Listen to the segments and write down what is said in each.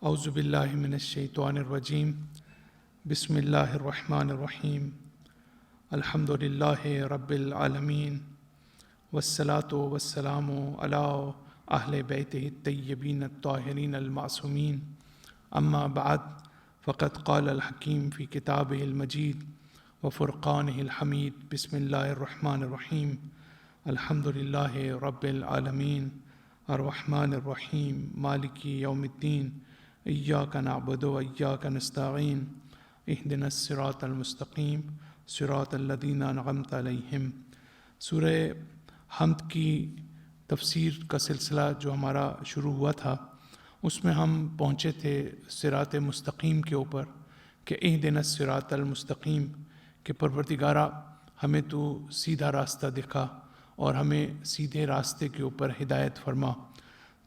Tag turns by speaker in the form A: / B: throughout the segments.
A: اعوذ باللہ من الشیطان الرجیم بسم اللہ الرحمن الرحیم الحمد للہ رب العالمین والصلاة والسلام علی اہل بیتہ الطیبین الطاہرین المعصومین اما بعد فقد قال الحکیم فی کتابہ المجید وفرقانہ الحمید بسم اللہ الرحمن الرحیم الحمد للہ رب العالمین الرحمن الرحیم مالک یوم الدین ایاک نعبد و ایاک نستعین اہدنا الصراط المستقیم صراط الذین انعمت علیہم۔ سورہ حمد کی تفسیر کا سلسلہ جو ہمارا شروع ہوا تھا اس میں ہم پہنچے تھے صراط مستقیم کے اوپر کہ اہدنا الصراط المستقیم، کہ پروردگارہ ہمیں تو سیدھا راستہ دکھا اور ہمیں سیدھے راستے کے اوپر ہدایت فرما۔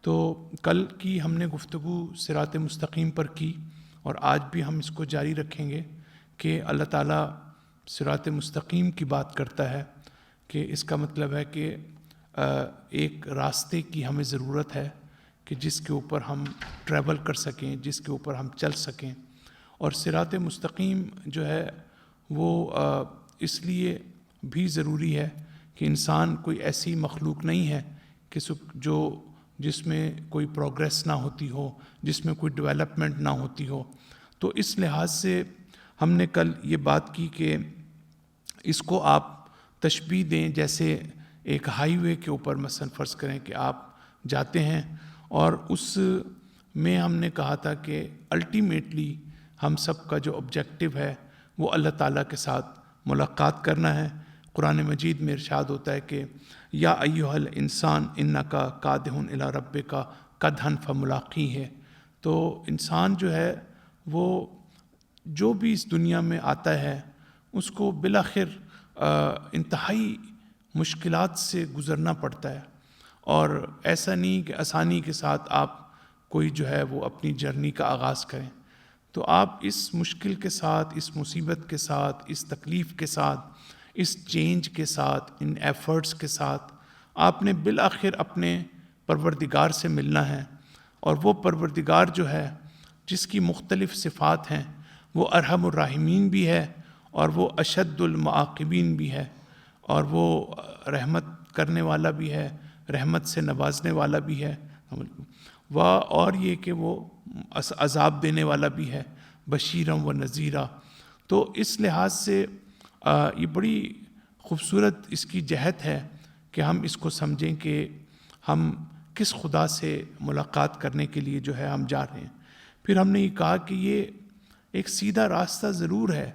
A: تو کل کی ہم نے گفتگو صراط مستقیم پر کی اور آج بھی ہم اس کو جاری رکھیں گے کہ اللہ تعالیٰ صراط مستقیم کی بات کرتا ہے کہ اس کا مطلب ہے کہ ایک راستے کی ہمیں ضرورت ہے کہ جس کے اوپر ہم ٹریول کر سکیں، جس کے اوپر ہم چل سکیں۔ اور صراط مستقیم جو ہے وہ اس لیے بھی ضروری ہے کہ انسان کوئی ایسی مخلوق نہیں ہے کہ جس میں کوئی پروگریس نہ ہوتی ہو، جس میں کوئی ڈیولپمنٹ نہ ہوتی ہو۔ تو اس لحاظ سے ہم نے کل یہ بات کی کہ اس کو آپ تشبیہ دیں جیسے ایک ہائی وے کے اوپر مثلا فرض کریں کہ آپ جاتے ہیں اور اس میں ہم نے کہا تھا کہ الٹیمیٹلی ہم سب کا جو آبجیکٹو ہے وہ اللہ تعالیٰ کے ساتھ ملاقات کرنا ہے۔ قرآن مجید میں ارشاد ہوتا ہے کہ یا ایھا الانسان انکا کادح الی ربک کدحا فملاقیہ۔ تو انسان جو ہے وہ جو بھی اس دنیا میں آتا ہے اس کو بالآخر انتہائی مشکلات سے گزرنا پڑتا ہے، اور ایسا نہیں کہ آسانی کے ساتھ آپ کوئی جو ہے وہ اپنی جرنی کا آغاز کریں۔ تو آپ اس مشکل کے ساتھ، اس مصیبت کے ساتھ، اس تکلیف کے ساتھ، اس چینج کے ساتھ، ان ایفرٹس کے ساتھ آپ نے بالآخر اپنے پروردگار سے ملنا ہے۔ اور وہ پروردگار جو ہے جس کی مختلف صفات ہیں، وہ ارحم الراحمین بھی ہے اور وہ اشد المعاقبین بھی ہے، اور وہ رحمت کرنے والا بھی ہے، رحمت سے نوازنے والا بھی ہے، اور یہ کہ وہ عذاب دینے والا بھی ہے، بشیرم و نذیرہ۔ تو اس لحاظ سے یہ بڑی خوبصورت اس کی جہت ہے کہ ہم اس کو سمجھیں کہ ہم کس خدا سے ملاقات کرنے کے لیے جو ہے ہم جا رہے ہیں۔ پھر ہم نے یہ کہا کہ یہ ایک سیدھا راستہ ضرور ہے،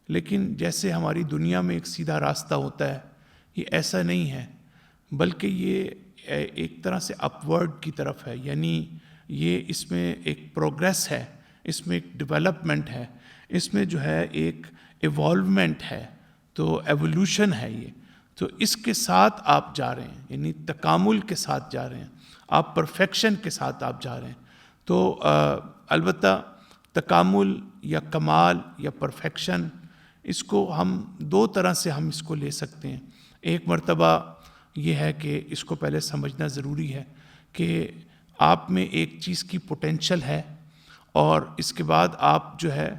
A: لیکن جیسے ہماری دنیا میں ایک سیدھا راستہ ہوتا ہے یہ ایسا نہیں ہے، بلکہ یہ ایک طرح سے اپورڈ کی طرف ہے، یعنی یہ اس میں ایک پروگریس ہے، اس میں ایک ڈیولپمنٹ ہے، اس میں جو ہے ایک ایوالومنٹ ہے، تو ایوولوشن ہے یہ۔ تو اس کے ساتھ آپ جا رہے ہیں، یعنی تکامل کے ساتھ جا رہے ہیں، آپ پرفیکشن کے ساتھ آپ جا رہے ہیں۔ تو البتہ تکامل یا کمال یا پرفیکشن، اس کو ہم دو طرح سے ہم اس کو لے سکتے ہیں۔ ایک مرتبہ یہ ہے کہ اس کو پہلے سمجھنا ضروری ہے کہ آپ میں ایک چیز کی پوٹینشل ہے اور اس کے بعد آپ جو ہے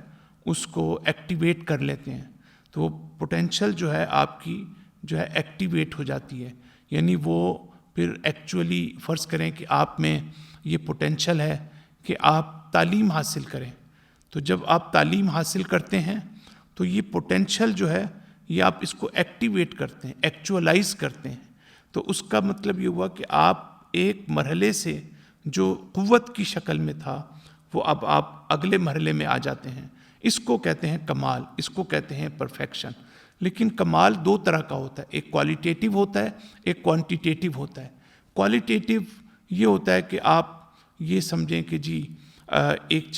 A: اس کو ایکٹیویٹ کر لیتے ہیں، تو وہ پوٹینشل جو ہے آپ کی جو ہے ایکٹیویٹ ہو جاتی ہے، یعنی وہ پھر ایکچولی فرض کریں کہ آپ میں یہ پوٹینشل ہے کہ آپ تعلیم حاصل کریں۔ تو جب آپ تعلیم حاصل کرتے ہیں تو یہ پوٹینشل جو ہے یہ آپ اس کو ایکٹیویٹ کرتے ہیں، ایکچولائز کرتے ہیں۔ تو اس کا مطلب یہ ہوا کہ آپ ایک مرحلے سے جو قوت کی شکل میں تھا وہ اب آپ اگلے مرحلے میں آ جاتے ہیں۔ اس کو کہتے ہیں کمال، اس کو کہتے ہیں پرفیکشن۔ لیکن کمال دو طرح کا ہوتا ہے، ایک کوالیٹیٹیو ہوتا ہے، ایک کوانٹیٹیو ہوتا ہے۔ کوالیٹیٹیو یہ ہوتا ہے کہ آپ یہ سمجھیں کہ جی ایک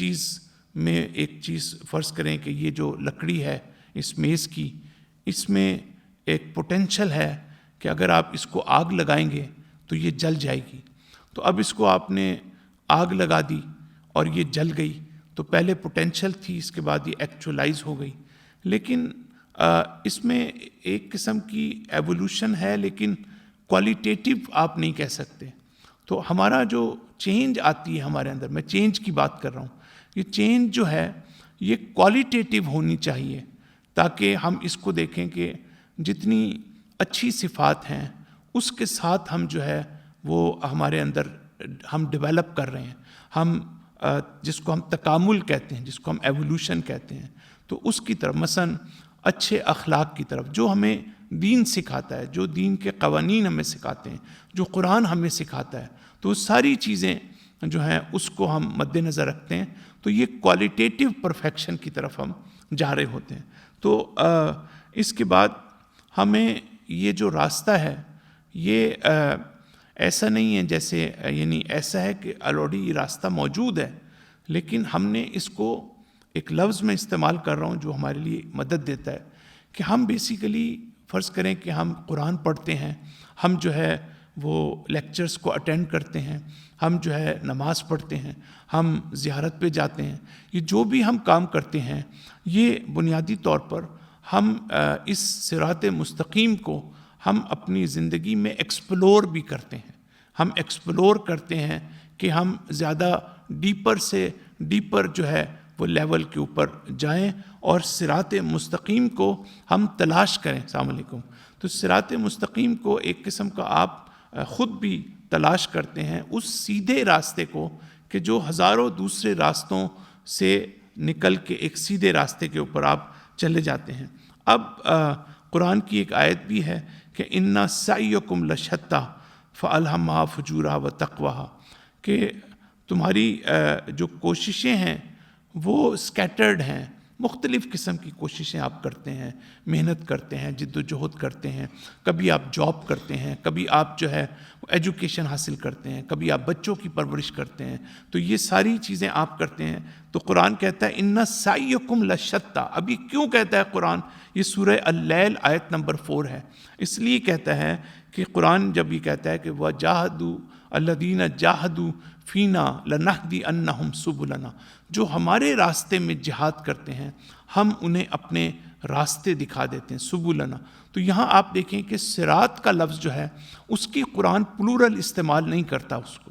A: چیز فرض کریں کہ یہ جو لکڑی ہے اس میز کی، اس میں ایک پوٹینشل ہے کہ اگر آپ اس کو آگ لگائیں گے تو یہ جل جائے گی۔ تو اب اس کو آپ نے آگ لگا دی اور یہ جل گئی، تو پہلے پوٹینشل تھی، اس کے بعد یہ ایکچولائز ہو گئی۔ لیکن اس میں ایک قسم کی ایوولوشن ہے، لیکن کوالیٹیٹیو آپ نہیں کہہ سکتے۔ تو ہمارا جو چینج آتی ہے ہمارے اندر، میں چینج کی بات کر رہا ہوں، یہ چینج جو ہے یہ کوالٹیٹیو ہونی چاہیے، تاکہ ہم اس کو دیکھیں کہ جتنی اچھی صفات ہیں اس کے ساتھ ہم جو ہے وہ ہمارے اندر ہم ڈیولپ کر رہے ہیں، ہم جس کو ہم تکامل کہتے ہیں، جس کو ہم ایوولوشن کہتے ہیں، تو اس کی طرف مثلا اچھے اخلاق کی طرف جو ہمیں دین سکھاتا ہے، جو دین کے قوانین ہمیں سکھاتے ہیں، جو قرآن ہمیں سکھاتا ہے، تو وہ ساری چیزیں جو ہیں اس کو ہم مد نظر رکھتے ہیں، تو یہ کوالٹیٹیو پرفیکشن کی طرف ہم جا رہے ہوتے ہیں۔ تو اس کے بعد ہمیں یہ جو راستہ ہے یہ ایسا نہیں ہے جیسے یعنی ایسا ہے کہ آلریڈی یہ راستہ موجود ہے، لیکن ہم نے اس کو ایک لفظ میں استعمال کر رہا ہوں جو ہمارے لیے مدد دیتا ہے، کہ ہم بیسیکلی فرض کریں کہ ہم قرآن پڑھتے ہیں، ہم جو ہے وہ لیکچرز کو اٹینڈ کرتے ہیں، ہم جو ہے نماز پڑھتے ہیں، ہم زیارت پہ جاتے ہیں، یہ جو بھی ہم کام کرتے ہیں یہ بنیادی طور پر ہم اس صراط مستقیم کو ہم اپنی زندگی میں ایکسپلور بھی کرتے ہیں، ہم ایکسپلور کرتے ہیں کہ ہم زیادہ ڈیپر سے ڈیپر جو ہے وہ لیول کے اوپر جائیں اور صراط مستقیم کو ہم تلاش کریں۔ السلام علیکم۔ تو صراط مستقیم کو ایک قسم کا آپ خود بھی تلاش کرتے ہیں، اس سیدھے راستے کو کہ جو ہزاروں دوسرے راستوں سے نکل کے ایک سیدھے راستے کے اوپر آپ چلے جاتے ہیں۔ اب قرآن کی ایک آیت بھی ہے کہ اِنَّ سَعْيَكُمْ لَشَتَّىٰ فَأَلْهَمْهَا فُجُورَهَا وَتَقْوَاهَا، کہ تمہاری جو کوششیں ہیں وہ اسکیٹرڈ ہیں، مختلف قسم کی کوششیں آپ کرتے ہیں، محنت کرتے ہیں، جد و جہد کرتے ہیں، کبھی آپ جاب کرتے ہیں، کبھی آپ جو ہے ایجوکیشن حاصل کرتے ہیں، کبھی آپ بچوں کی پرورش کرتے ہیں، تو یہ ساری چیزیں آپ کرتے ہیں۔ تو قرآن کہتا ہے اِنَّ سَعْيَكُمْ لَشَتَّىٰ۔ اب یہ کیوں کہتا ہے قرآن؟ یہ سورہ اللیل آیت نمبر 4 ہے، اس لیے کہتا ہے کہ قرآن جب یہ کہتا ہے کہ وَجَاهَدُوا الَّذِينَ جَاهَدُوا فِينَا لَنَهْدِيَنَّهُمْ سُبُلَنَا، جو ہمارے راستے میں جہاد کرتے ہیں ہم انہیں اپنے راستے دکھا دیتے ہیں، سبلنا۔ تو یہاں آپ دیکھیں کہ صراط کا لفظ جو ہے اس کی قرآن پلورل استعمال نہیں کرتا اس کو،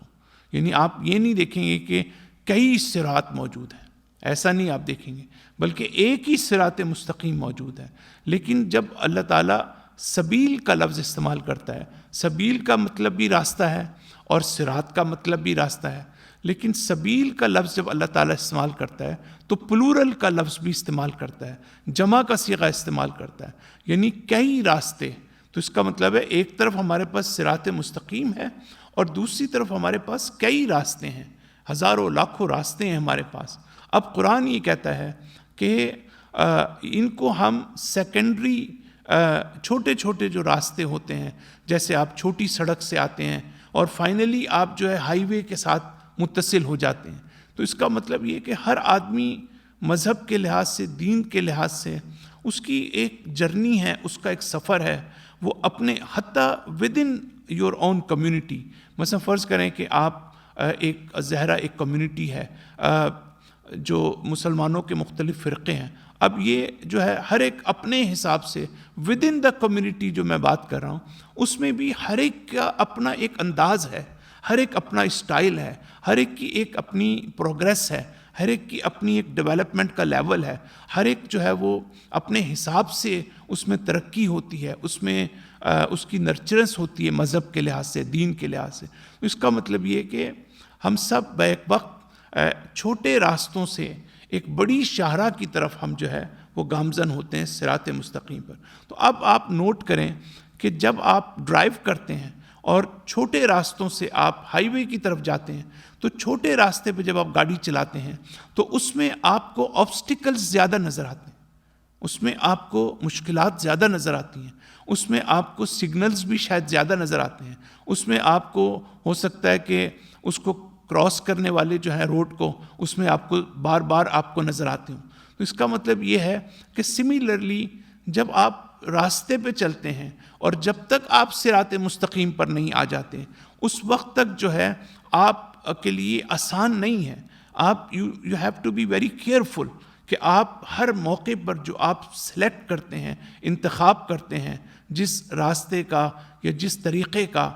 A: یعنی آپ یہ نہیں دیکھیں گے کہ کئی صراط موجود ہیں، ایسا نہیں آپ دیکھیں گے، بلکہ ایک ہی صراط مستقیم موجود ہے۔ لیکن جب اللہ تعالیٰ سبیل کا لفظ استعمال کرتا ہے، سبیل کا مطلب بھی راستہ ہے اور صراط کا مطلب بھی راستہ ہے، لیکن سبیل کا لفظ جب اللہ تعالیٰ استعمال کرتا ہے تو پلورل کا لفظ بھی استعمال کرتا ہے، جمع کا صیغہ استعمال کرتا ہے، یعنی کئی راستے۔ تو اس کا مطلب ہے ایک طرف ہمارے پاس صراط مستقیم ہے اور دوسری طرف ہمارے پاس کئی راستے ہیں، ہزاروں لاکھوں راستے ہیں ہمارے پاس۔ اب قرآن یہ کہتا ہے کہ ان کو ہم سیکنڈری چھوٹے چھوٹے جو راستے ہوتے ہیں، جیسے آپ چھوٹی سڑک سے آتے ہیں اور فائنلی آپ جو ہے ہائی وے کے ساتھ متصل ہو جاتے ہیں، تو اس کا مطلب یہ کہ ہر آدمی مذہب کے لحاظ سے، دین کے لحاظ سے اس کی ایک جرنی ہے، اس کا ایک سفر ہے، وہ اپنے حتیٰ with in your own community, مثلا فرض کریں کہ آپ ایک زہرا ایک کمیونٹی ہے جو مسلمانوں کے مختلف فرقے ہیں، اب یہ جو ہے ہر ایک اپنے حساب سے ود ان دا کمیونٹی جو میں بات کر رہا ہوں اس میں بھی ہر ایک کا اپنا ایک انداز ہے، ہر ایک اپنا اسٹائل ہے، ہر ایک کی ایک اپنی پروگریس ہے، ہر ایک کی اپنی ایک ڈیولپمنٹ کا لیول ہے، ہر ایک جو ہے وہ اپنے حساب سے اس میں ترقی ہوتی ہے، اس میں اس کی نرچرنس ہوتی ہے مذہب کے لحاظ سے، دین کے لحاظ سے۔ اس کا مطلب یہ کہ ہم سب بیک وقت چھوٹے راستوں سے ایک بڑی شاہراہ کی طرف ہم جو ہے وہ گامزن ہوتے ہیں صراط مستقیم پر۔ تو اب آپ نوٹ کریں کہ جب آپ ڈرائیو کرتے ہیں اور چھوٹے راستوں سے آپ ہائی وے کی طرف جاتے ہیں، تو چھوٹے راستے پہ جب آپ گاڑی چلاتے ہیں تو اس میں آپ کو آبسٹیکلز زیادہ نظر آتے ہیں، اس میں آپ کو مشکلات زیادہ نظر آتی ہیں، اس میں آپ کو سگنلز بھی شاید زیادہ نظر آتے ہیں، اس میں آپ کو ہو سکتا ہے کہ اس کو کراس کرنے والے جو ہیں روڈ کو، اس میں آپ کو بار بار آپ کو نظر آتے ہوں۔ تو اس کا مطلب یہ ہے کہ سملرلی جب آپ راستے پہ چلتے ہیں اور جب تک آپ صراط مستقیم پر نہیں آ جاتے اس وقت تک جو ہے آپ کے لیے آسان نہیں ہے۔ آپ you have to be very careful کہ آپ ہر موقع پر جو آپ سلیکٹ کرتے ہیں، انتخاب کرتے ہیں جس راستے کا یا جس طریقے کا،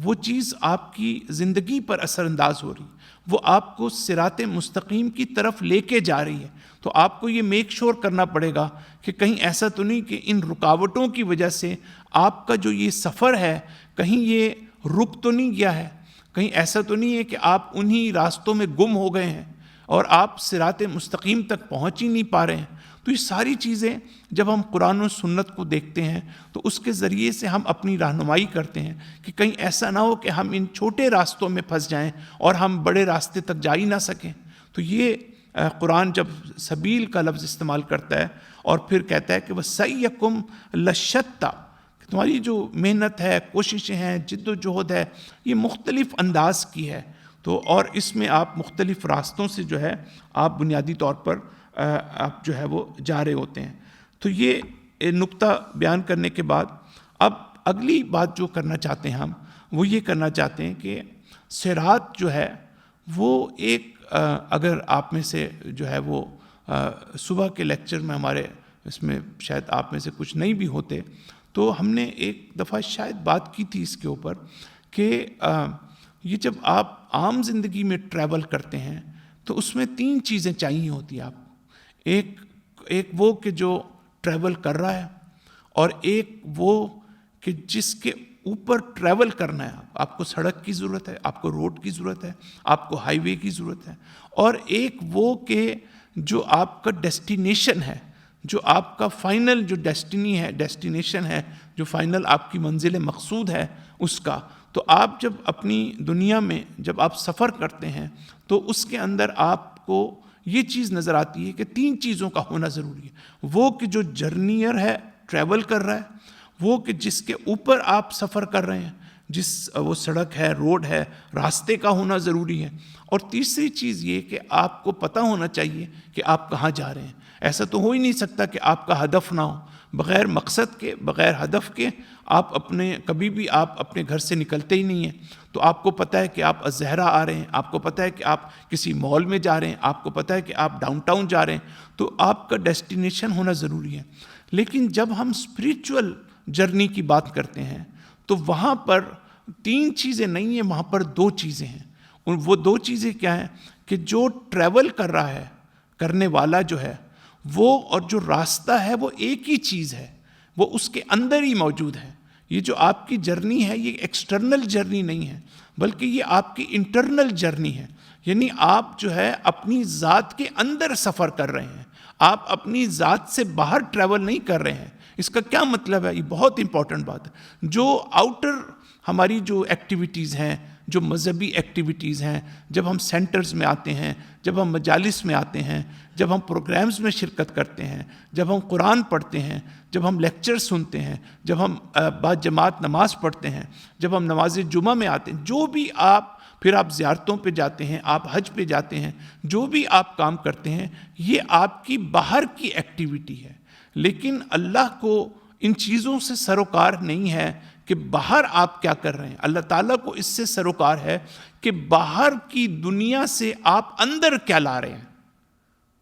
A: وہ چیز آپ کی زندگی پر اثر انداز ہو رہی ہے، وہ آپ کو صراط مستقیم کی طرف لے کے جا رہی ہے، تو آپ کو یہ میک شور کرنا پڑے گا کہ کہیں ایسا تو نہیں کہ ان رکاوٹوں کی وجہ سے آپ کا جو یہ سفر ہے کہیں یہ رک تو نہیں گیا ہے، کہیں ایسا تو نہیں ہے کہ آپ انہی راستوں میں گم ہو گئے ہیں اور آپ صراط مستقیم تک پہنچ ہی نہیں پا رہے ہیں۔ تو یہ ساری چیزیں جب ہم قرآن و سنت کو دیکھتے ہیں تو اس کے ذریعے سے ہم اپنی رہنمائی کرتے ہیں کہ کہیں ایسا نہ ہو کہ ہم ان چھوٹے راستوں میں پھنس جائیں اور ہم بڑے راستے تک جا ہی نہ سکیں۔ تو یہ قرآن جب سبیل کا لفظ استعمال کرتا ہے اور پھر کہتا ہے کہ وَسَعْيُكُمْ لَشَتَّىٰ، تمہاری جو محنت ہے، کوششیں ہیں، جد و جہد ہے، یہ مختلف انداز کی ہے، تو اور اس میں آپ مختلف راستوں سے جو ہے آپ بنیادی طور پر آپ جو ہے وہ جا رہے ہوتے ہیں۔ تو یہ نقطہ بیان کرنے کے بعد اب اگلی بات جو کرنا چاہتے ہیں ہم وہ یہ کرنا چاہتے ہیں کہ صراط جو ہے وہ ایک اگر آپ میں سے جو ہے وہ صبح کے لیکچر میں ہمارے اس میں شاید آپ میں سے کچھ نہیں بھی ہوتے تو ہم نے ایک دفعہ شاید بات کی تھی اس کے اوپر کہ یہ جب آپ عام زندگی میں ٹریول کرتے ہیں تو اس میں 3 چیزیں چاہیے ہوتی ہیں آپ کو۔ ایک وہ کہ جو ٹریول کر رہا ہے، اور ایک وہ کہ جس کے اوپر ٹریول کرنا ہے، آپ کو سڑک کی ضرورت ہے، آپ کو روڈ کی ضرورت ہے، آپ کو ہائی وے کی ضرورت ہے، اور ایک وہ کہ جو آپ کا ڈیسٹینیشن ہے، جو آپ کا فائنل جو ڈیسٹینیشن ہے، جو فائنل آپ کی منزل مقصود ہے اس کا۔ تو آپ جب اپنی دنیا میں جب آپ سفر کرتے ہیں تو اس کے اندر آپ کو یہ چیز نظر آتی ہے کہ 3 چیزوں کا ہونا ضروری ہے۔ وہ کہ جو جرنیئر ہے، ٹریول کر رہا ہے، وہ کہ جس کے اوپر آپ سفر کر رہے ہیں، وہ سڑک ہے، روڈ ہے، راستے کا ہونا ضروری ہے، اور تیسری چیز یہ کہ آپ کو پتہ ہونا چاہیے کہ آپ کہاں جا رہے ہیں۔ ایسا تو ہو ہی نہیں سکتا کہ آپ کا ہدف نہ ہو، بغیر مقصد کے، بغیر ہدف کے آپ کبھی بھی آپ اپنے گھر سے نکلتے ہی نہیں ہیں۔ تو آپ کو پتہ ہے کہ آپ الزہرا آ رہے ہیں، آپ کو پتہ ہے کہ آپ کسی مال میں جا رہے ہیں، آپ کو پتہ ہے کہ آپ ڈاؤن ٹاؤن جا رہے ہیں، تو آپ کا ڈیسٹینیشن ہونا ضروری ہے۔ لیکن جب ہم اسپریچول جرنی کی بات کرتے ہیں تو وہاں پر 3 چیزیں نہیں ہیں، وہاں پر 2 چیزیں ہیں۔ وہ 2 چیزیں کیا ہیں کہ جو ٹریول کر رہا ہے، کرنے والا جو ہے وہ، اور جو راستہ ہے وہ ایک ہی چیز ہے، وہ اس کے اندر ہی موجود ہے۔ یہ جو آپ کی جرنی ہے یہ ایکسٹرنل جرنی نہیں ہے، بلکہ یہ آپ کی انٹرنل جرنی ہے، یعنی آپ جو ہے اپنی ذات کے اندر سفر کر رہے ہیں، آپ اپنی ذات سے باہر ٹریول نہیں کر رہے ہیں۔ اس کا کیا مطلب ہے؟ یہ بہت امپورٹنٹ بات ہے۔ جو آؤٹر ہماری جو ایکٹیویٹیز ہیں، جو مذہبی ایکٹیویٹیز ہیں، جب ہم سینٹرز میں آتے ہیں، جب ہم مجالس میں آتے ہیں، جب ہم پروگرامز میں شرکت کرتے ہیں، جب ہم قرآن پڑھتے ہیں، جب ہم لیکچر سنتے ہیں، جب ہم باجماعت نماز پڑھتے ہیں، جب ہم نماز جمعہ میں آتے ہیں، جو بھی پھر آپ زیارتوں پہ جاتے ہیں، آپ حج پہ جاتے ہیں، جو بھی آپ کام کرتے ہیں یہ آپ کی باہر کی ایکٹیویٹی ہے۔ لیکن اللہ کو ان چیزوں سے سروکار نہیں ہے کہ باہر آپ کیا کر رہے ہیں۔ اللہ تعالیٰ کو اس سے سروکار ہے کہ باہر کی دنیا سے آپ اندر کیا لا رہے ہیں۔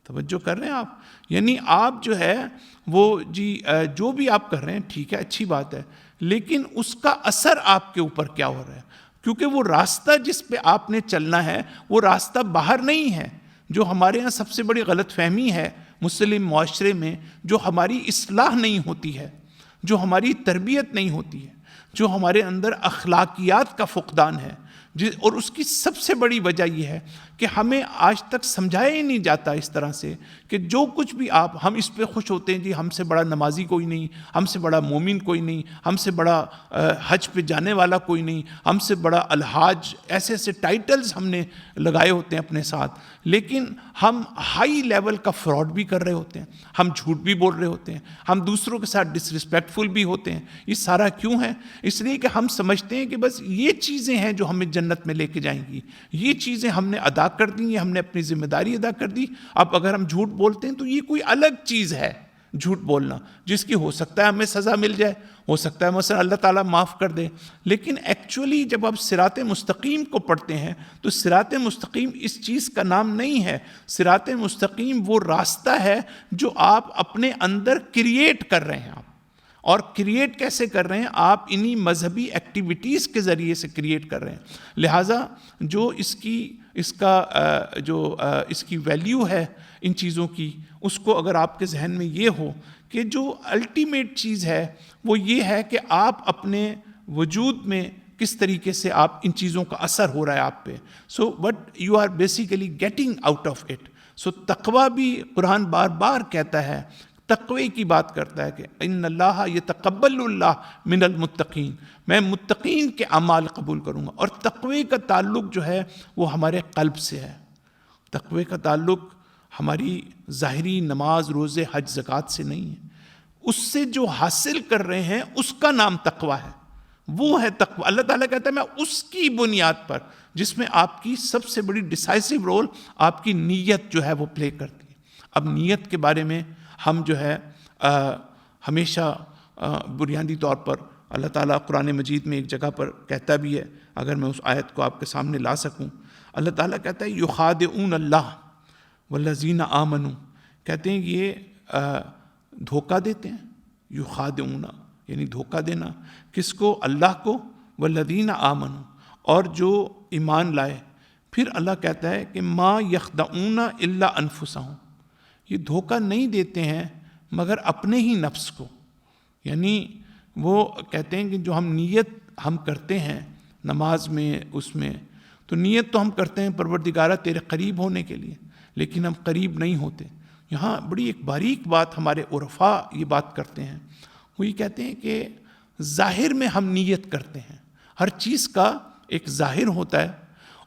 A: توجہ کر رہے ہیں آپ؟ یعنی آپ جو ہے وہ جو بھی آپ کر رہے ہیں ٹھیک ہے، اچھی بات ہے، لیکن اس کا اثر آپ کے اوپر کیا ہو رہا ہے؟ کیونکہ وہ راستہ جس پہ آپ نے چلنا ہے وہ راستہ باہر نہیں ہے۔ جو ہمارے ہاں سب سے بڑی غلط فہمی ہے مسلم معاشرے میں، جو ہماری اصلاح نہیں ہوتی ہے، جو ہماری تربیت نہیں ہوتی ہے، جو ہمارے اندر اخلاقیات کا فقدان ہے، اور اس کی سب سے بڑی وجہ یہ ہے کہ ہمیں آج تک سمجھایا ہی نہیں جاتا اس طرح سے کہ جو کچھ بھی ہم اس پہ خوش ہوتے ہیں، جی ہم سے بڑا نمازی کوئی نہیں، ہم سے بڑا مومن کوئی نہیں، ہم سے بڑا حج پہ جانے والا کوئی نہیں، ہم سے بڑا الحاج، ایسے ایسے ٹائٹلز ہم نے لگائے ہوتے ہیں اپنے ساتھ، لیکن ہم ہائی لیول کا فراڈ بھی کر رہے ہوتے ہیں، ہم جھوٹ بھی بول رہے ہوتے ہیں، ہم دوسروں کے ساتھ ڈسرسپیکٹفل بھی ہوتے ہیں۔ یہ سارا کیوں ہے؟ اس لیے کہ ہم سمجھتے ہیں کہ بس یہ چیزیں ہیں جو ہمیں جنت میں لے کے جائیں گی، یہ چیزیں ہم نے ادا کر دی، یہ ہم نے اپنی ذمہ داری ادا کر دی۔ اب اگر ہم جھوٹ بولتے ہیں تو یہ کوئی الگ چیز ہے، جھوٹ بولنا، جس کی ہو سکتا ہے ہمیں سزا مل جائے، ہو سکتا ہے مثلا اللہ تعالیٰ معاف کر دے، لیکن ایکچولی جب آپ صراط مستقیم کو پڑھتے ہیں تو صراط مستقیم اس چیز کا نام نہیں ہے۔ صراط مستقیم وہ راستہ ہے جو آپ اپنے اندر کریٹ کر رہے ہیں اور کریٹ کیسے کر رہے ہیں؟ آپ انہی مذہبی ایکٹیویٹیز کے ذریعے سے کریٹ کر رہے ہیں. لہٰذا جو اس کی ویلیو ہے ان چیزوں کی، اس کو اگر آپ کے ذہن میں یہ ہو کہ جو الٹیمیٹ چیز ہے وہ یہ ہے کہ آپ اپنے وجود میں کس طریقے سے آپ ان چیزوں کا اثر ہو رہا ہے آپ پہ. So what you are basically getting out of it. So تقویٰ بھی قرآن بار بار کہتا ہے، تقوی کی بات کرتا ہے کہ ان اللہ یتقبل اللہ من المتقین، میں متقین کے اعمال قبول کروں گا. اور تقوی کا تعلق جو ہے وہ ہمارے قلب سے ہے. تقوی کا تعلق ہماری ظاہری نماز، روزے، حج، زکوٰۃ سے نہیں ہے. اس سے جو حاصل کر رہے ہیں اس کا نام تقوی ہے، وہ ہے تقوی. اللہ تعالیٰ کہتا ہے میں اس کی بنیاد پر، جس میں آپ کی سب سے بڑی ڈیسائسو رول آپ کی نیت جو ہے وہ پلے کرتی ہے. اب نیت کے بارے میں ہم جو ہے ہمیشہ بنیادی طور پر اللہ تعالیٰ قرآن مجید میں ایک جگہ پر کہتا بھی ہے، اگر میں اس آیت کو آپ کے سامنے لا سکوں. اللہ تعالیٰ کہتا ہے یخادعون اللہ والذین آمنوا، کہتے ہیں یہ دھوکہ دیتے ہیں. یخادعون یعنی دھوکہ دینا، کس کو؟ اللہ کو. والذین آمنوا، اور جو ایمان لائے. پھر اللہ کہتا ہے کہ ما یخدعون الا انفسہم، یہ دھوکہ نہیں دیتے ہیں مگر اپنے ہی نفس کو. یعنی وہ کہتے ہیں کہ جو ہم نیت ہم کرتے ہیں نماز میں، اس میں تو نیت تو ہم کرتے ہیں پروردگارہ تیرے قریب ہونے کے لیے، لیکن ہم قریب نہیں ہوتے. یہاں بڑی ایک باریک بات ہمارے عرفاء یہ بات کرتے ہیں، وہ یہ کہتے ہیں کہ ظاہر میں ہم نیت کرتے ہیں. ہر چیز کا ایک ظاہر ہوتا ہے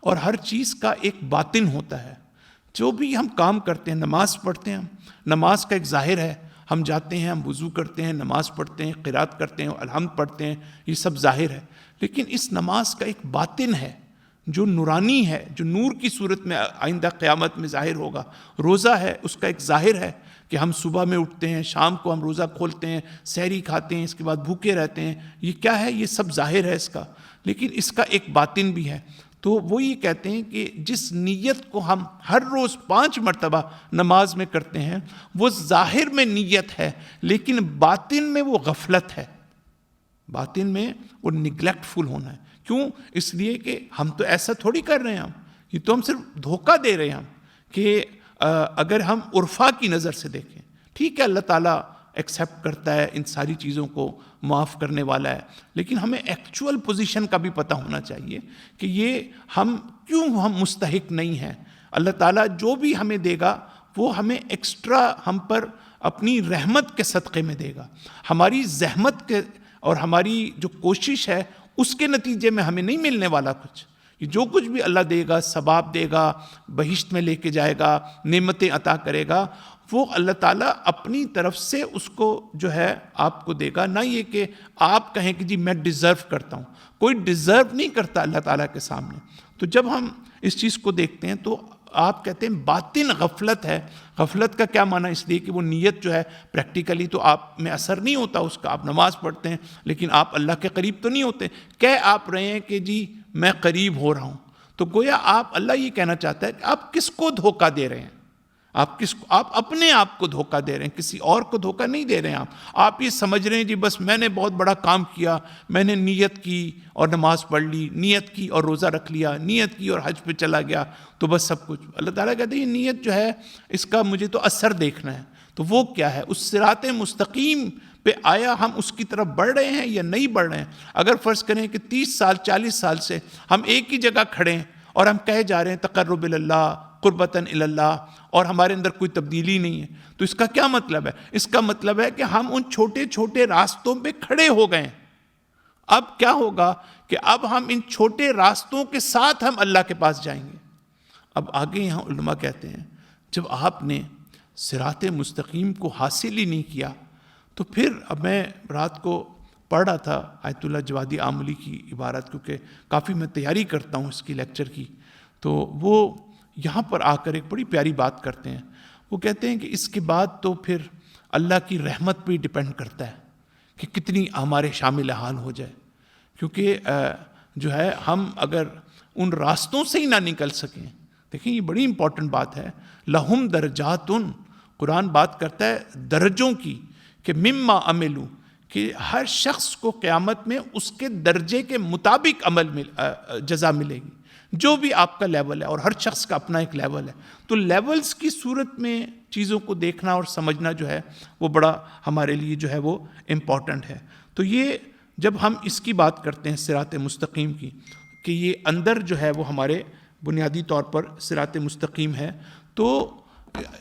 A: اور ہر چیز کا ایک باطن ہوتا ہے. جو بھی ہم کام کرتے ہیں، نماز پڑھتے ہیں، نماز کا ایک ظاہر ہے، ہم جاتے ہیں، ہم وضو کرتے ہیں، نماز پڑھتے ہیں، قرات کرتے ہیں، الحمد پڑھتے ہیں، یہ سب ظاہر ہے. لیکن اس نماز کا ایک باطن ہے جو نورانی ہے، جو نور کی صورت میں آئندہ قیامت میں ظاہر ہوگا. روزہ ہے، اس کا ایک ظاہر ہے کہ ہم صبح میں اٹھتے ہیں، شام کو ہم روزہ کھولتے ہیں، سحری کھاتے ہیں، اس کے بعد بھوکے رہتے ہیں. یہ کیا ہے؟ یہ سب ظاہر ہے اس کا، لیکن اس کا ایک باطن بھی ہے. تو وہ یہ کہتے ہیں کہ جس نیت کو ہم ہر روز 5 مرتبہ نماز میں کرتے ہیں، وہ ظاہر میں نیت ہے، لیکن باطن میں وہ غفلت ہے. باطن میں وہ نگلیکٹ فل ہونا ہے. کیوں؟ اس لیے کہ ہم تو ایسا تھوڑی کر رہے ہیں، یہ تو ہم صرف دھوکہ دے رہے ہیں. کہ اگر ہم عرفا کی نظر سے دیکھیں، ٹھیک ہے اللہ تعالیٰ ایکسیپٹ کرتا ہے، ان ساری چیزوں کو معاف کرنے والا ہے، لیکن ہمیں ایکچول پوزیشن کا بھی پتہ ہونا چاہیے کہ یہ ہم مستحق نہیں ہیں. اللہ تعالیٰ جو بھی ہمیں دے گا وہ ہمیں ایکسٹرا ہم پر اپنی رحمت کے صدقے میں دے گا. ہماری زحمت کے اور ہماری جو کوشش ہے اس کے نتیجے میں ہمیں نہیں ملنے والا کچھ. یہ جو کچھ بھی اللہ دے گا، ثواب دے گا، بہشت میں لے کے جائے گا، نعمتیں عطا کرے گا، وہ اللہ تعالیٰ اپنی طرف سے اس کو جو ہے آپ کو دے گا. نہ یہ کہ آپ کہیں کہ جی میں ڈیزرو کرتا ہوں. کوئی ڈیزرو نہیں کرتا اللہ تعالیٰ کے سامنے. تو جب ہم اس چیز کو دیکھتے ہیں تو آپ کہتے ہیں باطن غفلت ہے. غفلت کا کیا معنی؟ اس لیے کہ وہ نیت جو ہے پریکٹیکلی تو آپ میں اثر نہیں ہوتا اس کا. آپ نماز پڑھتے ہیں لیکن آپ اللہ کے قریب تو نہیں ہوتے. کہہ آپ رہے ہیں کہ جی میں قریب ہو رہا ہوں، تو گویا آپ اللہ یہ کہنا چاہتا ہے کہ آپ کس کو دھوکہ دے رہے ہیں؟ آپ اپنے آپ کو دھوکہ دے رہے ہیں، کسی اور کو دھوکہ نہیں دے رہے ہیں. آپ یہ سمجھ رہے ہیں جی بس میں نے بہت بڑا کام کیا، میں نے نیت کی اور نماز پڑھ لی، نیت کی اور روزہ رکھ لیا، نیت کی اور حج پہ چلا گیا، تو بس سب کچھ. اللہ تعالیٰ کہتے ہیں یہ نیت جو ہے اس کا مجھے تو اثر دیکھنا ہے. تو وہ کیا ہے؟ اس صراط مستقیم پہ آیا ہم اس کی طرف بڑھ رہے ہیں یا نہیں بڑھ رہے ہیں؟ اگر فرض کریں کہ 30 سال 40 سال سے ہم ایک ہی جگہ کھڑے ہیں اور ہم کہے جا رہے ہیں تقرب اللہ، قربتاً اللہ، اور ہمارے اندر کوئی تبدیلی نہیں ہے، تو اس کا کیا مطلب ہے؟ اس کا مطلب ہے کہ ہم ان چھوٹے چھوٹے راستوں پہ کھڑے ہو گئے ہیں. اب کیا ہوگا کہ اب ہم ان چھوٹے راستوں کے ساتھ ہم اللہ کے پاس جائیں گے. اب آگے یہاں علماء کہتے ہیں جب آپ نے صراط مستقیم کو حاصل ہی نہیں کیا تو پھر اب میں رات کو پڑھ رہا تھا آیت اللہ جوادی آملی کی عبارت، کیونکہ کافی میں تیاری کرتا ہوں اس کی لیکچر کی، تو وہ یہاں پر آ کر ایک بڑی پیاری بات کرتے ہیں. وہ کہتے ہیں کہ اس کے بعد تو پھر اللہ کی رحمت پہ ڈیپینڈ کرتا ہے کہ کتنی ہمارے شامل حال ہو جائے. کیونکہ جو ہے ہم اگر ان راستوں سے ہی نہ نکل سکیں، دیکھیں یہ بڑی امپورٹنٹ بات ہے. لہم درجاتن، قرآن بات کرتا ہے درجوں کی، کہ مما عملو، کہ ہر شخص کو قیامت میں اس کے درجے کے مطابق جزا ملے گی، جو بھی آپ کا لیول ہے، اور ہر شخص کا اپنا ایک لیول ہے. تو لیولز کی صورت میں چیزوں کو دیکھنا اور سمجھنا جو ہے وہ بڑا ہمارے لیے جو ہے وہ امپورٹنٹ ہے. تو یہ جب ہم اس کی بات کرتے ہیں صراط مستقیم کی، کہ یہ اندر جو ہے وہ ہمارے بنیادی طور پر صراط مستقیم ہے، تو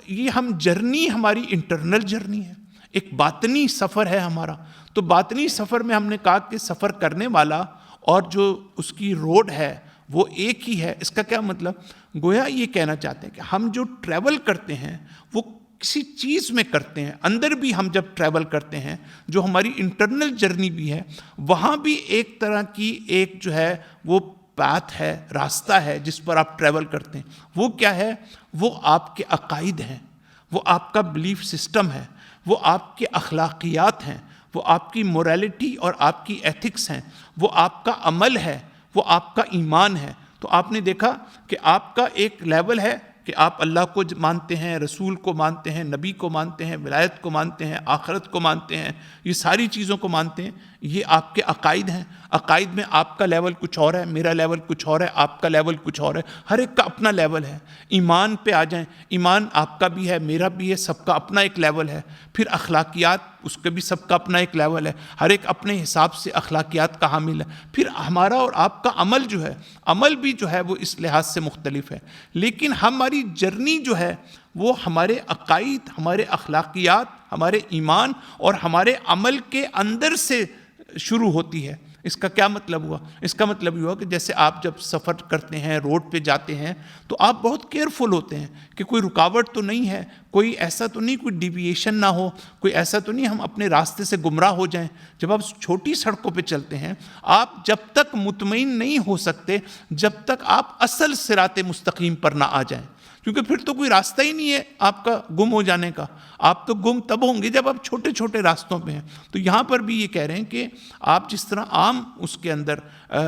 A: یہ ہم جرنی ہماری انٹرنل جرنی ہے، ایک باطنی سفر ہے ہمارا. تو باطنی سفر میں ہم نے کہا کہ سفر کرنے والا اور جو اس کی روڈ ہے وہ ایک ہی ہے. اس کا کیا مطلب؟ گویا یہ کہنا چاہتے ہیں کہ ہم جو ٹریول کرتے ہیں وہ کسی چیز میں کرتے ہیں. اندر بھی ہم جب ٹریول کرتے ہیں، جو ہماری انٹرنل جرنی بھی ہے، وہاں بھی ایک طرح کی ایک جو ہے وہ پاتھ ہے، راستہ ہے جس پر آپ ٹریول کرتے ہیں. وہ کیا ہے؟ وہ آپ کے عقائد ہیں، وہ آپ کا بلیف سسٹم ہے، وہ آپ کے اخلاقیات ہیں، وہ آپ کی موریلٹی اور آپ کی ایتھکس ہیں، وہ آپ کا عمل ہے، وہ آپ کا ایمان ہے. تو آپ نے دیکھا کہ آپ کا ایک لیول ہے کہ آپ اللہ کو مانتے ہیں، رسول کو مانتے ہیں، نبی کو مانتے ہیں، ولایت کو مانتے ہیں، آخرت کو مانتے ہیں، یہ ساری چیزوں کو مانتے ہیں. یہ آپ کے عقائد ہیں. عقائد میں آپ کا لیول کچھ اور ہے، میرا لیول کچھ اور ہے، آپ کا لیول کچھ اور ہے، ہر ایک کا اپنا لیول ہے. ایمان پہ آ جائیں، ایمان آپ کا بھی ہے، میرا بھی ہے، سب کا اپنا ایک لیول ہے. پھر اخلاقیات، اس کے بھی سب کا اپنا ایک لیول ہے، ہر ایک اپنے حساب سے اخلاقیات کا حامل ہے. پھر ہمارا اور آپ کا عمل جو ہے، عمل بھی جو ہے وہ اس لحاظ سے مختلف ہے. لیکن ہماری جرنی جو ہے وہ ہمارے عقائد، ہمارے اخلاقیات، ہمارے ایمان اور ہمارے عمل کے اندر سے شروع ہوتی ہے. اس کا کیا مطلب ہوا؟ اس کا مطلب یہ ہوا کہ جیسے آپ جب سفر کرتے ہیں، روڈ پہ جاتے ہیں، تو آپ بہت کیئرفل ہوتے ہیں کہ کوئی رکاوٹ تو نہیں ہے، کوئی ایسا تو نہیں، کوئی ڈیویشن نہ ہو، کوئی ایسا تو نہیں ہم اپنے راستے سے گمراہ ہو جائیں. جب آپ چھوٹی سڑکوں پہ چلتے ہیں، آپ جب تک مطمئن نہیں ہو سکتے جب تک آپ اصل صراط مستقیم پر نہ آ جائیں، کیونکہ پھر تو کوئی راستہ ہی نہیں ہے آپ کا گم ہو جانے کا. آپ تو گم تب ہوں گے جب آپ چھوٹے چھوٹے راستوں پہ ہیں. تو یہاں پر بھی یہ کہہ رہے ہیں کہ آپ جس طرح عام اس کے اندر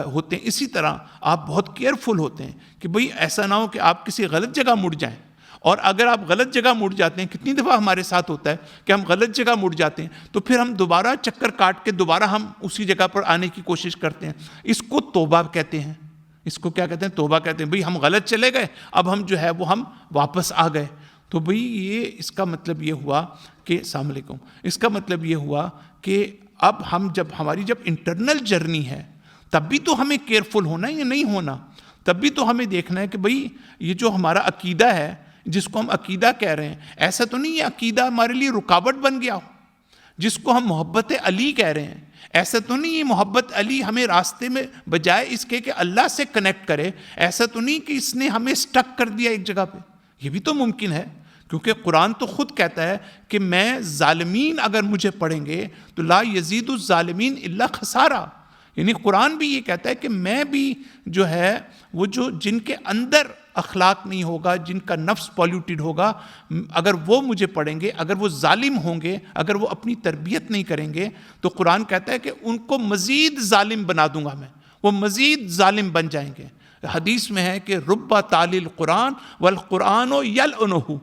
A: ہوتے ہیں، اسی طرح آپ بہت کیئرفل ہوتے ہیں کہ بھئی ایسا نہ ہو کہ آپ کسی غلط جگہ مڑ جائیں. اور اگر آپ غلط جگہ مڑ جاتے ہیں، کتنی دفعہ ہمارے ساتھ ہوتا ہے کہ ہم غلط جگہ مڑ جاتے ہیں، تو پھر ہم دوبارہ چکر کاٹ کے دوبارہ ہم اسی جگہ پر آنے کی کوشش کرتے ہیں. اس کو توبہ کہتے ہیں. اس کو کیا کہتے ہیں؟ توبہ کہتے ہیں. بھئی ہم غلط چلے گئے، اب ہم جو ہے وہ ہم واپس آ گئے. تو بھئی یہ اس کا مطلب یہ ہوا کہ السلام علیکم، اس کا مطلب یہ ہوا کہ اب ہم ہماری جب انٹرنل جرنی ہے، تب بھی تو ہمیں کیئرفل ہونا ہے یا نہیں ہونا؟ تب بھی تو ہمیں دیکھنا ہے کہ بھئی یہ جو ہمارا عقیدہ ہے، جس کو ہم عقیدہ کہہ رہے ہیں، ایسا تو نہیں یہ عقیدہ ہمارے لیے رکاوٹ بن گیا ہو. جس کو ہم محبت علی کہہ رہے ہیں، ایسا تو نہیں یہ محبت علی ہمیں راستے میں بجائے اس کے کہ اللہ سے کنیکٹ کرے، ایسا تو نہیں کہ اس نے ہمیں سٹک کر دیا ایک جگہ پہ. یہ بھی تو ممکن ہے، کیونکہ قرآن تو خود کہتا ہے کہ میں ظالمین اگر مجھے پڑھیں گے تو لا یزید الظالمین الا خسارہ. یعنی قرآن بھی یہ کہتا ہے کہ میں بھی جو ہے وہ جن کے اندر اخلاق نہیں ہوگا، جن کا نفس پولیوٹیڈ ہوگا، اگر وہ مجھے پڑھیں گے، اگر وہ ظالم ہوں گے، اگر وہ اپنی تربیت نہیں کریں گے، تو قرآن کہتا ہے کہ ان کو مزید ظالم بنا دوں گا میں، وہ مزید ظالم بن جائیں گے. حدیث میں ہے کہ رب تالی القرآن والقرآن یلعنہ،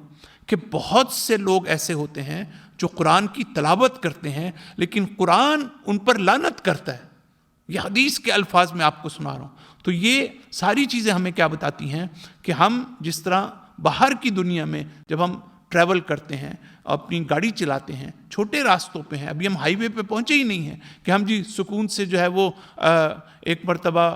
A: کہ بہت سے لوگ ایسے ہوتے ہیں جو قرآن کی تلاوت کرتے ہیں لیکن قرآن ان پر لعنت کرتا ہے. یہ حدیث کے الفاظ میں آپ کو سنا رہا ہوں. تو یہ ساری چیزیں ہمیں کیا بتاتی ہیں کہ ہم جس طرح باہر کی دنیا میں جب ہم ٹریول کرتے ہیں، اپنی گاڑی چلاتے ہیں، چھوٹے راستوں پہ ہیں، ابھی ہم ہائی وے پہ پہنچے ہی نہیں ہیں کہ ہم جی سکون سے جو ہے وہ ایک مرتبہ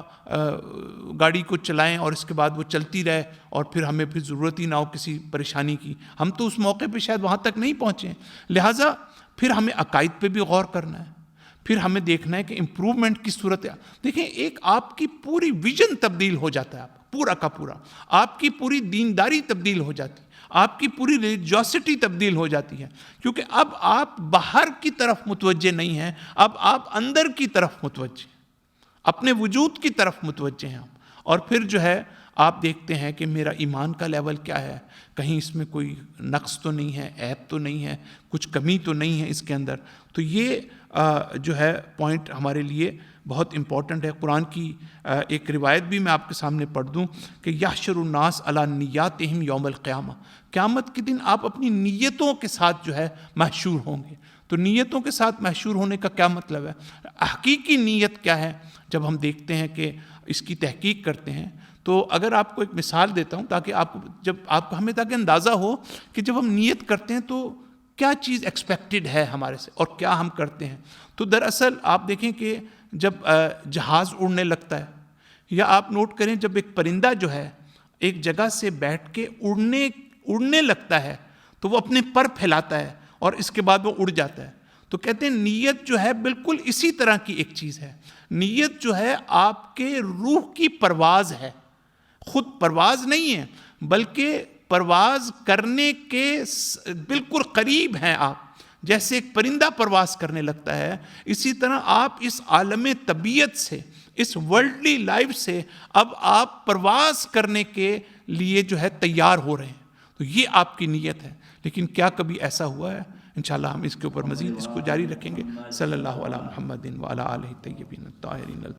A: گاڑی کو چلائیں اور اس کے بعد وہ چلتی رہے اور پھر ہمیں پھر ضرورت ہی نہ ہو کسی پریشانی کی. ہم تو اس موقع پہ شاید وہاں تک نہیں پہنچے ہیں. لہٰذا پھر ہمیں عقائد پہ بھی غور کرنا ہے. پھر ہمیں دیکھنا ہے کہ امپروومنٹ کی صورت ہے. دیکھیں ایک آپ کی پوری ویژن تبدیل ہو جاتا ہے، آپ پورا کا پورا، آپ کی پوری دینداری تبدیل ہو جاتی ہے، آپ کی پوری ریلیجیوسٹی تبدیل ہو جاتی ہے، کیونکہ اب آپ باہر کی طرف متوجہ نہیں ہیں، اب آپ اندر کی طرف متوجہ ہیں، اپنے وجود کی طرف متوجہ ہیں. اور پھر جو ہے آپ دیکھتے ہیں کہ میرا ایمان کا لیول کیا ہے، کہیں اس میں کوئی نقص تو نہیں ہے، عیب تو نہیں ہے، کچھ کمی تو نہیں ہے اس کے اندر. تو یہ جو ہے پوائنٹ ہمارے لیے بہت امپورٹنٹ ہے۔ قرآن کی ایک روایت بھی میں آپ کے سامنے پڑھ دوں کہ یحشر الناس علی نیاتہم یوم القیامہ، قیامت کے دن آپ اپنی نیتوں کے ساتھ جو ہے محشور ہوں گے۔ تو نیتوں کے ساتھ محشور ہونے کا کیا مطلب ہے؟ حقیقی نیت کیا ہے؟ جب ہم دیکھتے ہیں کہ اس کی تحقیق کرتے ہیں تو اگر آپ کو ایک مثال دیتا ہوں تاکہ آپ کو ہمیں تاکہ اندازہ ہو کہ جب ہم نیت کرتے ہیں تو کیا چیز ایکسپیکٹڈ ہے ہمارے سے اور کیا ہم کرتے ہیں۔ تو دراصل آپ دیکھیں کہ جب جہاز اڑنے لگتا ہے، یا آپ نوٹ کریں جب ایک پرندہ جو ہے ایک جگہ سے بیٹھ کے اڑنے لگتا ہے تو وہ اپنے پر پھیلاتا ہے اور اس کے بعد وہ اڑ جاتا ہے۔ تو کہتے ہیں نیت جو ہے بالکل اسی طرح کی ایک چیز ہے۔ نیت جو ہے آپ کے روح کی پرواز ہے، خود پرواز نہیں ہے بلکہ پرواز کرنے کے بالکل قریب ہیں آپ۔ جیسے ایک پرندہ پرواز کرنے لگتا ہے، اسی طرح آپ اس عالم طبیعت سے، اس ورلڈلی لائف سے اب آپ پرواز کرنے کے لیے جو ہے تیار ہو رہے ہیں۔ تو یہ آپ کی نیت ہے۔ لیکن کیا کبھی ایسا ہوا ہے؟ انشاءاللہ ہم اس کے اوپر مزید اس کو جاری رکھیں گے۔ صلی اللہ علیہ محمد وعلی آلہ الطیبین الطاہرین۔